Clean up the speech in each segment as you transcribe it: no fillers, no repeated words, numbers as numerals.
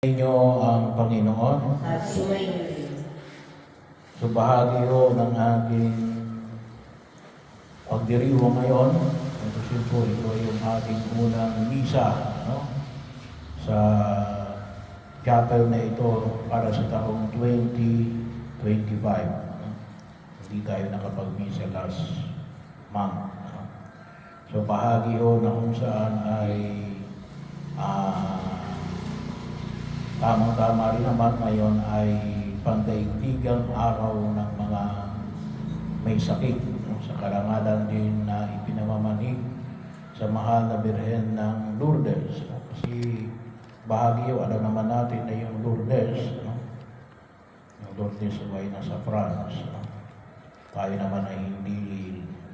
Inyo ang Panginoon. At sumayin rin. So bahagi ho ng aking pagdiriwang ngayon. Ito po, ito ay yung ating unang misa, no? Sa chapel na ito para sa taong 2025. No? Hindi tayo nakapag-misa last month. No? So bahagi ho na kung saan ay tamang-tama rin naman ngayon ay pandaigdigang araw ng mga may sakit. No? Sa karangalan din na ipinamamanig sa mahal na Birhen ng Lourdes. No? Kasi bahagi yun, alam naman natin na yung Lourdes, no? Yung Lourdes ay nasa France. No? Tayo naman ay hindi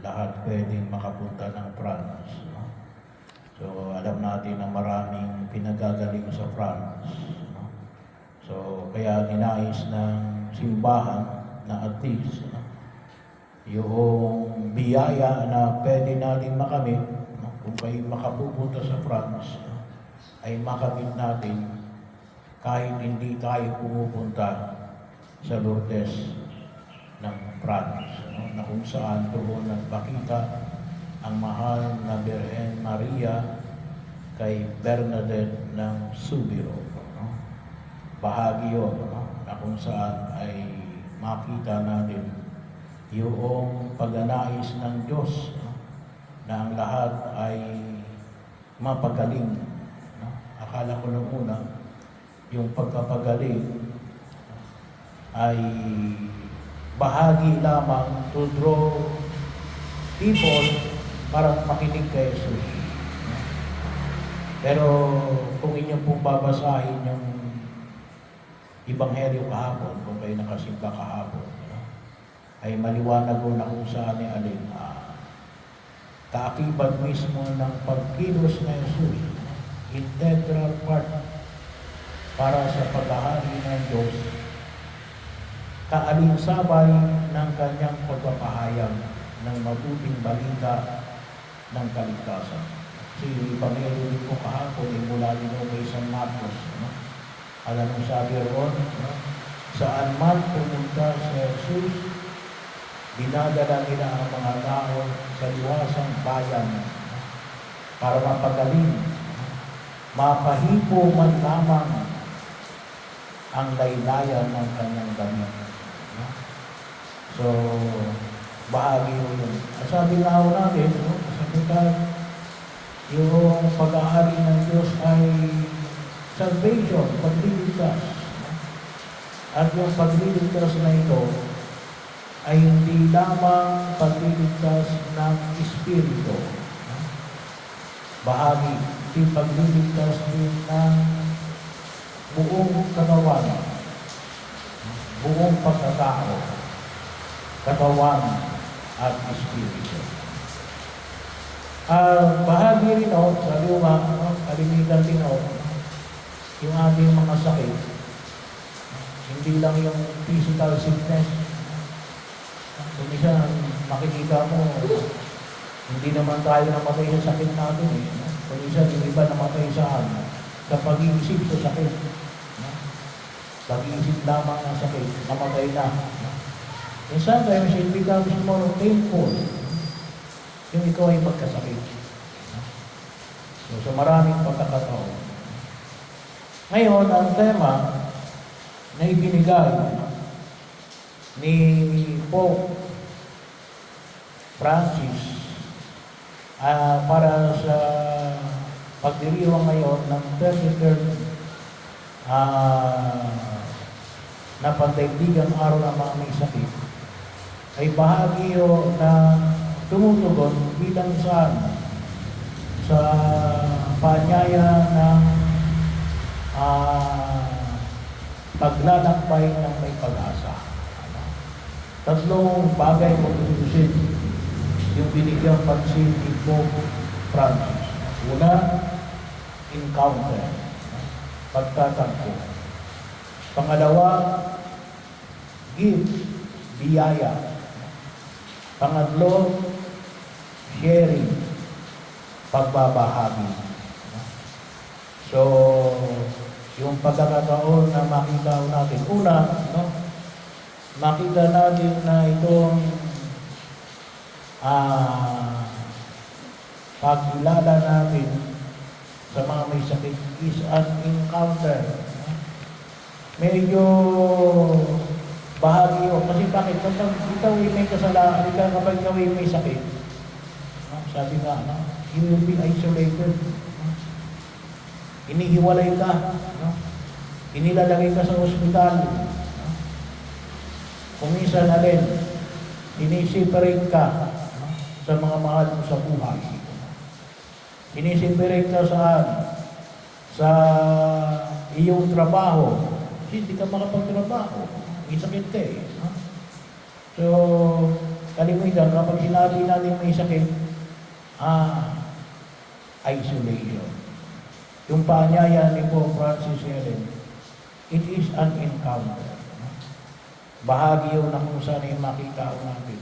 lahat pwedeng makapunta ng France. No? So alam natin na maraming pinagagaling sa France. So, kaya ninais ng simbahan na at least, yung biyaya na pwede natin makamit, kung kayo makapupunta sa France, ay makamit natin kahit hindi tayo pumupunta sa Lourdes ng France, na kung saan doon nagpakita ang mahal na Birhen Maria kay Bernadette ng Subiro. Bahagi yun, na kung saan ay makita natin yung pag-anais ng Diyos, na ang lahat ay mapagaling. Akala ko nung una, yung pagkapagaling ay bahagi lamang to draw people para makinig kay Jesus. Pero kung inyo pong babasahin yung Ebanghelyo kahapon, kung kayo nakasimba kahapon, ay maliwanag ko na kung saan ni alin kaakibat mismo ng pagkilos na Jesus, integral part para sa paghahari ng Diyos, kaalinsabay ng kanyang pagpapahayag ng mabuting balita ng kaligtasan. Kasi yung Ebanghelyo din po kahapon ay mula din po kay San Marcos. Alam mo sabi roon, saan man pumunta si Jesus, dinadala nila ang mga tao sa liwasang bayan para mapagaling, mapahipo man lamang ang laylayan ng kanyang damit. So, bahagi yun. At sabi nga ho natin, sabitan, yung pag-aari ng Diyos ay salvation, pagliligtas. At yung pagliligtas na ito ay hindi lamang pagliligtas ng Espiritu. Bahagi, yung pagliligtas din ng buong katawan, buong pagkatao, katawan at Espiritu. Bahagi rin sabi ko nga, kalimitan din yung ating mga sakit, hindi lang yung physical sickness. Kung isa, makikita mo, hindi naman tayo namatay sa sakit natin. Kung isa, yung iba namatay sa pag-iisip sa sakit. Pag-iisip lamang ng sakit, namatay na. And sometimes, it becomes more painful yung ikaw ay magkasakit. So maraming pagkakataon. Ngayon, ang tema na ibinigay ni Pope Francis para sa pagdiriwang ngayon ng 33rd na pandaigdigang araw ng mga may sakit ay bahagi na tumutugon bilang sa paanyaya ng paglalakbay ng may pag-asa. Tatlong bagay mo tutusin yung binigyang pansin ni Pope Francis. Una, encounter, pagtatagpo. Pangalawa, gift, biyaya. Pangatlo, sharing, pagbabahagi. So, yung pagkakataon na makita natin. Una, no? Makita natin na itong pagkilala natin sa mga may sakit is an encounter. No? Medyo bahagi o kasi bakit? Kapag ikaw ay may kasalanan, kapag ikaw ay may sakit, no? Sabi nga, no? You will be isolated. No? Inihiwalay ka. No? Inilalagay ka sa ospital. No? Kung minsan alin, ini-separate ka, no? Sa mga mahal mo sa buhay. Ini-separate ka saan? Sa iyong trabaho. Kasi hindi ka makapagtrabaho. May sakit ka eh. No? So, kalimutan, kapag sinabi natin may sakit, isolation. Yung paanyaya ni Pope Francis Ellen, it is an encounter. No? Bahagi yun na kung saan yung makita natin.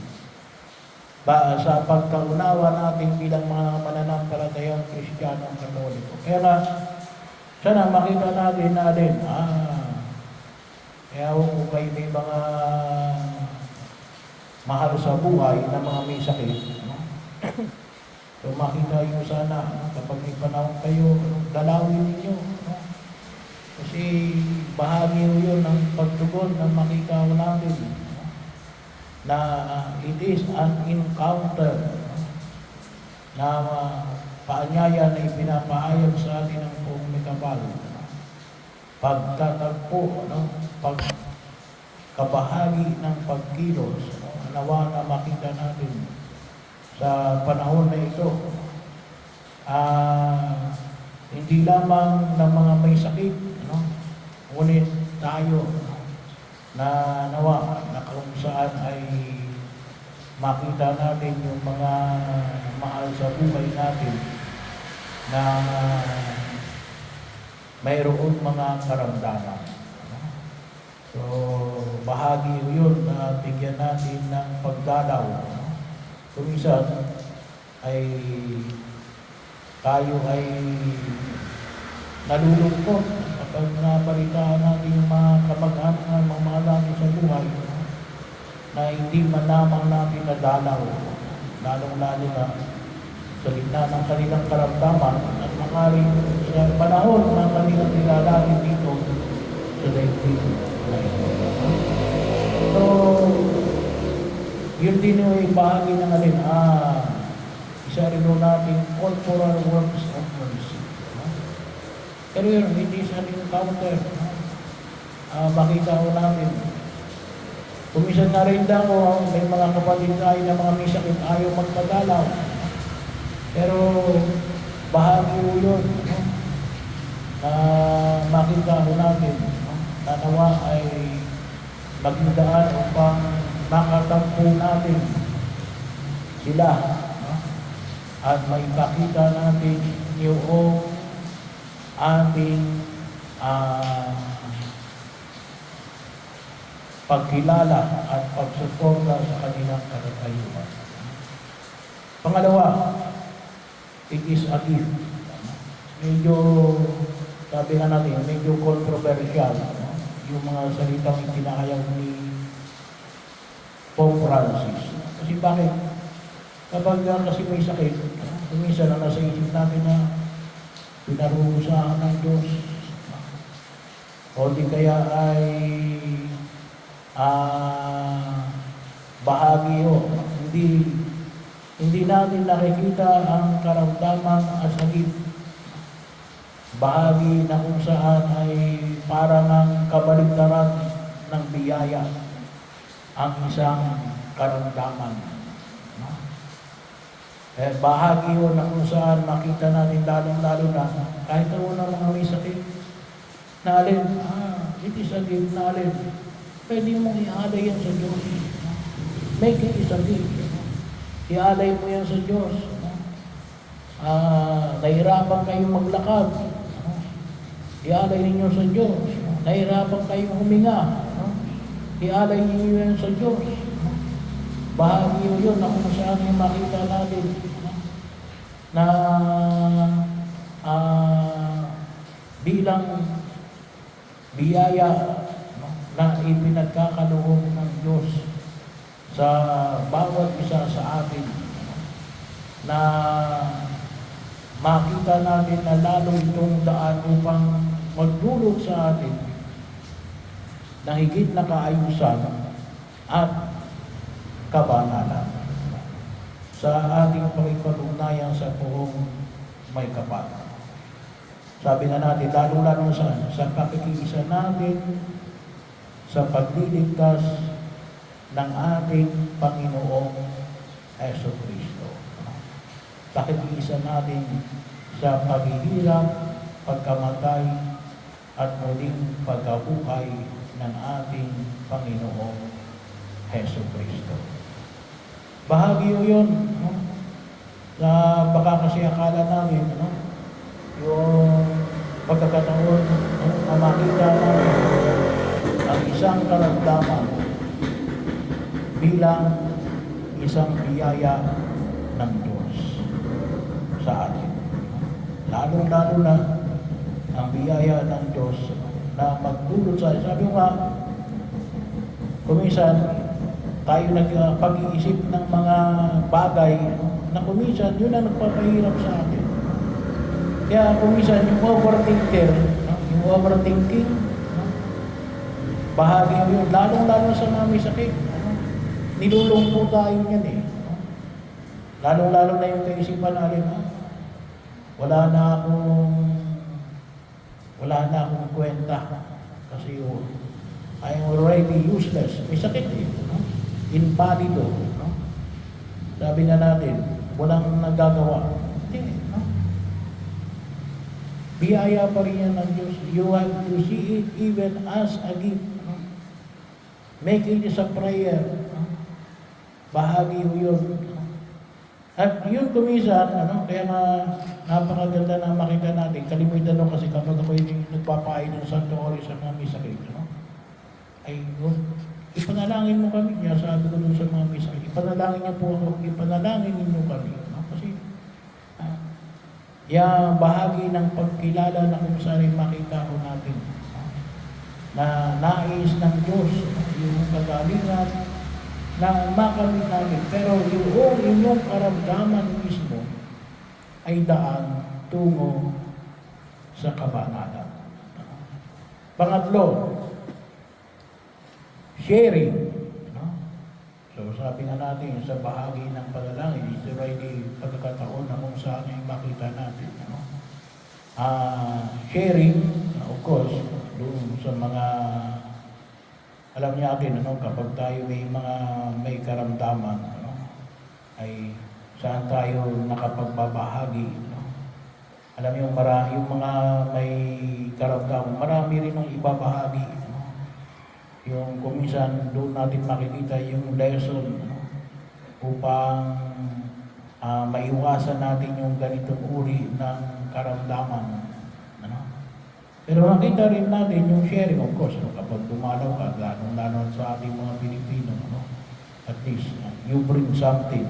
Sa pagkaunawa natin bilang mga mananampalatayang Kristiyanong Katoliko. Kaya nga, sana makita natin na din, kaya kung kayo may mga mahal sa buhay na mga may sakit, no? So makita nyo sana, no? Kapag may panahon kayo, dalawin ninyo. No? Kasi bahagi yun ng pagtugon na makita natin, no? Na it is an encounter, no? Na paanyaya na ipinapaayag sa atin ng buong Mikapal. Pagtatagpo, no? Pagkabahagi ng pagkilos, no? Nawa na makita natin sa panahon na ito, hindi lamang ng mga may sakit, no? Ngunit tayo, no? Na nawa na kung saan ay makita natin yung mga mahal sa buhay natin na mayroon mga karamdaman. So, bahagi yun na bigyan natin ng pagdalaw. Kung isa ay tayo ay nalulungkot kapag nabalitaan natin yung mga kamag-anak, mga mahal natin sa buhay na hindi man lamang natin nadalaw, lalong-lalo na sa gitna ng kanilang karamdaman at makaring sa panahon ng kanilang nilalangin dito sa daigdig. So, yun din yung bahagi ng alin, isa rin natin cultural works of mercy. Pero yun, hindi sa encounter. Makita ko namin. Kumisan na rin daw, may mga kapatid tayo na mga may sakit ayaw magpadalaw. Pero bahagi ko yun, no? Makita ko natin, no? Na nawa ay magdaan upang makatampo natin sila, no? At maipakita natin yung ating pagkilala at pagsuporta sa kanilang katatayuan. Pangalawa, it is a gift. Medyo, sabi nga natin, medyo controversial, no? Yung mga salitang ipinahayaw ni Pope Francis. Kasi bakit? Kapag kasi may sakit, minsan na nasa isip natin na pinarurusahan ng Diyos. O di kaya ay bahagi o hindi natin nakikita ang karamdaman at sakit. Bahagi na kung saan ay parang ang kabaligtaran ng biyaya ang isang karamdaman. No? Bahagi yun na kung saan makita natin lalong-lalo na kahit ako na mga may sakit na alin, it is a gift na alin. Pwede mong ialay yan sa Diyos. Make it is a gift. Ialay mo yan sa Diyos. Nahirapan kayong maglakad. Ialay ninyo sa Diyos. Nahirapan kayong huminga. Ialay ninyo yan sa Diyos. Bahagi yun na kung saan yung makita natin na bilang biyaya, no, na ipinagkakaloob ng Diyos sa bawat isa sa atin, no, na makita natin na lalo itong daan upang magdulot sa atin ng higit na kaayusan at kabanalan sa ating pakikipag-ugnayan sa buong may kapal. Sabi nga natin, lalo-lalo sa pakikiisa natin sa pagliligtas ng ating Panginoong Jesucristo. Pakikiisa natin sa paghihirap, pagkamatay, at muling pagkabuhay ng ating Panginoong Jesucristo. Bahagi yun, no? Na baka kasi akala namin, no? Yung pagkakataon, no? Na makita namin ang isang karamdaman bilang isang biyaya ng Diyos sa atin. Lalo-lalo na ang biyaya ng Diyos na magdulot sa atin. Sabi ko nga, kuminsan, tayo nagpag-iisip ng mga bagay na kuminsan, yun ang nagpapahirap sa atin. Kaya kuminsan, yung overthinker, yung overthinking, bahagi yun, lalong-lalo sa mga may sakit. Nilulong po tayo yan eh. Lalong-lalo na yung kaisipan natin, wala na akong kwenta. Kasi I'm already useless. May sakit eh. Invalido. Sabi nga natin, walang nagagawa. Hindi. Biyaya pa rin yan ng Diyos. You have to see it even as a gift. Make it as a prayer. Bahagi yun. At yun kumisan, kaya nga napakaganda na makita natin. Kalimutan nung kasi kapag ako yung nagpapain ng Santo Ori sa mga may sakit, ay yun, ipanalangin mo kami. Kaya sabi ko dun sa mga may sakit, ipanalangin niyo po ako, ipanalangin niyo kami. Kasi yung bahagi ng pagkilala na kung saan makita ko natin na nais ng Diyos yung kagalingan na makamit natin. Pero yung inyong karamdaman mismo ay daan tungo sa kabanalan. Pangatlo, sharing. So sabi nga natin sa bahagi ng panalangin, ito ay pagkakataon na kung saan ay makita natin. Sharing, of course, doon sa mga alam niya natin, kapag tayo may karamdaman, ay saan tayo nakapagbabahagi. Alam niyo, yung mga may karamdaman, marami rin ang ibabahagi. Yung kuminsan doon natin makikita yung lesson upang maiwasan natin yung ganitong uri ng karamdaman. Pero makita rin natin yung sharing, of course, kapag dumalaw ka, lalo sa ating mga Pilipino, at least you bring something.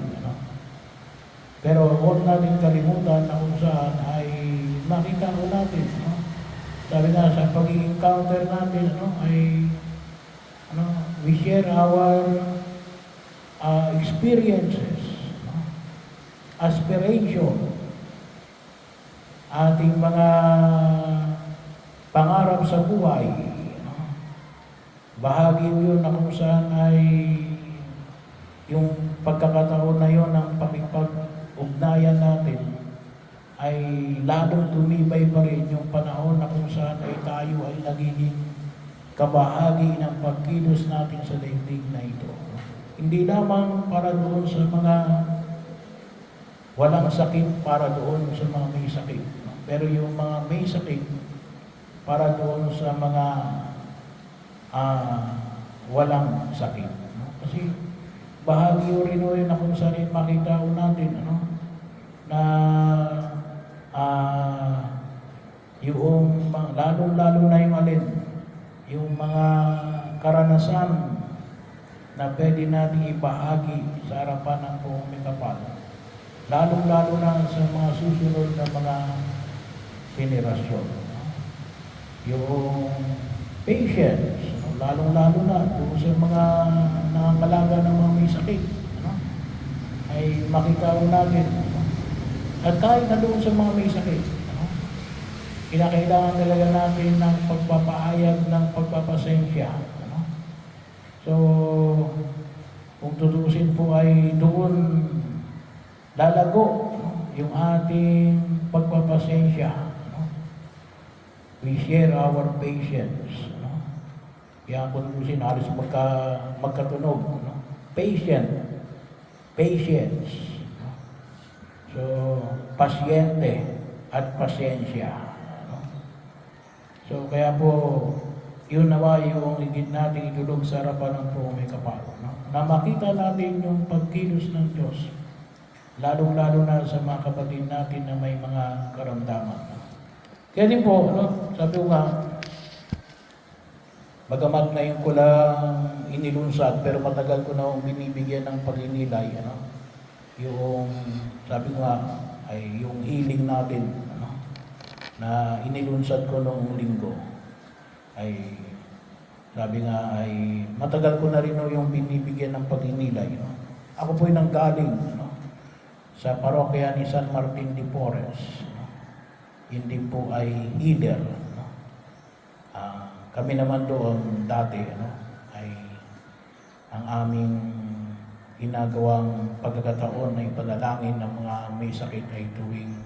Pero huwag natin kalimutan na kung saan ay makita ko natin. Sabi nga sa pag-encounter natin, ay we share our experiences, aspiration, ating mga pangarap sa buhay. Bahagi yun na kung saan ay yung pagkakataon na yun ng pakipag-ugnayan natin ay lalong tumibay pa rin yung panahon na kung saan ay tayo ay nagiging kabahagi ng pagkilos natin sa daigdig na ito. Hindi lamang para doon sa mga walang sakit, para doon sa mga may sakit. Pero yung mga may sakit, para doon sa mga walang sakit. Kasi bahagi rin na kung saan makita ko natin na yung lalong-lalo na yung alin, yung mga karanasan na pwede natin ibahagi sa harapan ng buong may kapal. Lalong-lalo na sa mga susunod na mga henerasyon. Yung patience, ano, lalong-lalo na doon sa mga nangangalaga ng mga may sakit, ano, ay makita ko natin, ano, at kahit na doon sa mga may sakit, ano, kinakailangan talaga natin ng pagpapahayag ng pagpapasensya. Ano. So, kung tutusin po ay doon lalago, ano, yung ating pagpapasensya. Ano. We share our patience. Ano. Kaya kung tutusin, halos magkatunog. Ano. Patience. Ano. So, pasyente at pasensya. Ano. So, kaya po, yun nawa yung higit natin itulog sa harapan ng po may kapal. No? Na makita natin yung pagkilos ng Diyos, lalong-lalo na sa mga kapatid natin na may mga karamdaman. No? Kaya din po, no? Sabi ko nga, bagamat ngayon ko lang inilunsad, pero matagal ko na binibigyan ng pag-inilay. Ano? Yung, sabi ko nga, ay yung healing natin, ano? Na inilunsad ko noong linggo. Ay sabi nga ay matagal ko na rin yung binibigyan ng pag-inilay. No? Ako po'y nanggaling, no? Sa parokya ni San Martin de Porres. No? Hindi po ay healer. No? Kami naman doon dati, ano, ay ang aming ginagawang pagkakataon na ipanalangin ng mga may sakit ay tuwing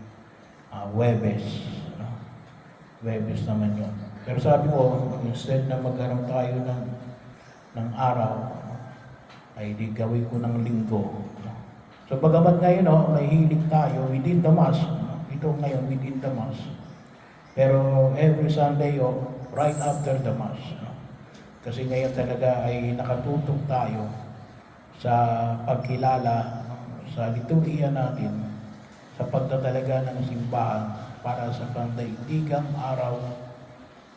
Huwebes. No? Huwebes naman yun. Pero sabi ko, instead na magkaroon tayo ng araw, ay di gawin ko ng linggo. So bagamat ngayon, may healing tayo within the Mass, ito ngayon within the Mass. Pero every Sunday, right after the Mass. Kasi ngayon talaga ay nakatutok tayo sa pagkilala, sa liturhiya natin, sa pagtatalaga ng simbahan para sa pandaigdigang araw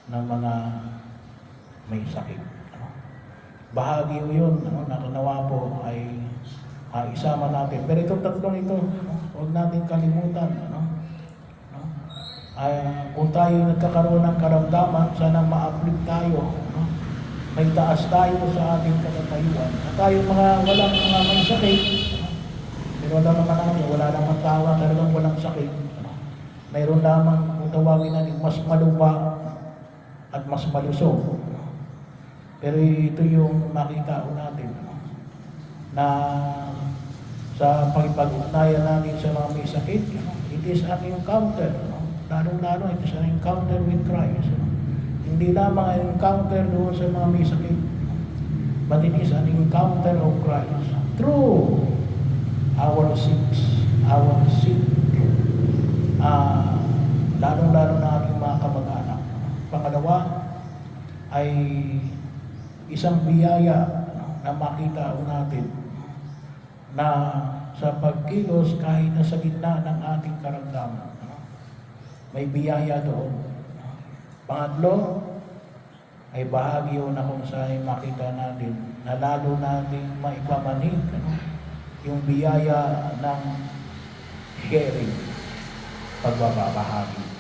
ng mga may sakit. Bahagi yun, nakanawa po ay isama natin. Pero itong tatlong ito, huwag natin kalimutan. Kung tayo nagkakaroon ng karamdaman, sana ma-uplift tayo. May taas tayo sa ating katatayuan. At tayo mga walang mga may sakit, pero alam naman natin, wala namang tawa, talagang walang sakit. Mayroon lamang kung tawagin natin mas malupa at mas malusog. Pero ito yung makita natin na sa pagpag-ugnayan natin sa mga may sakit, it is an encounter. Lalong-lalo, it is an encounter with Christ. Hindi lamang an encounter doon sa mga may sakit, but it is an encounter of Christ through our sick, lalong-lalo na ating mga kamag-anak. Pangalawa ay isang biyaya na makita natin na sa pagkilos kahit na sa gitna ng ating karamdaman, may biyaya doon. Pangatlo ay bahagi na kung saan makita natin na lalo nating maipamanig yung biyaya ng sharing, pagbabahagi.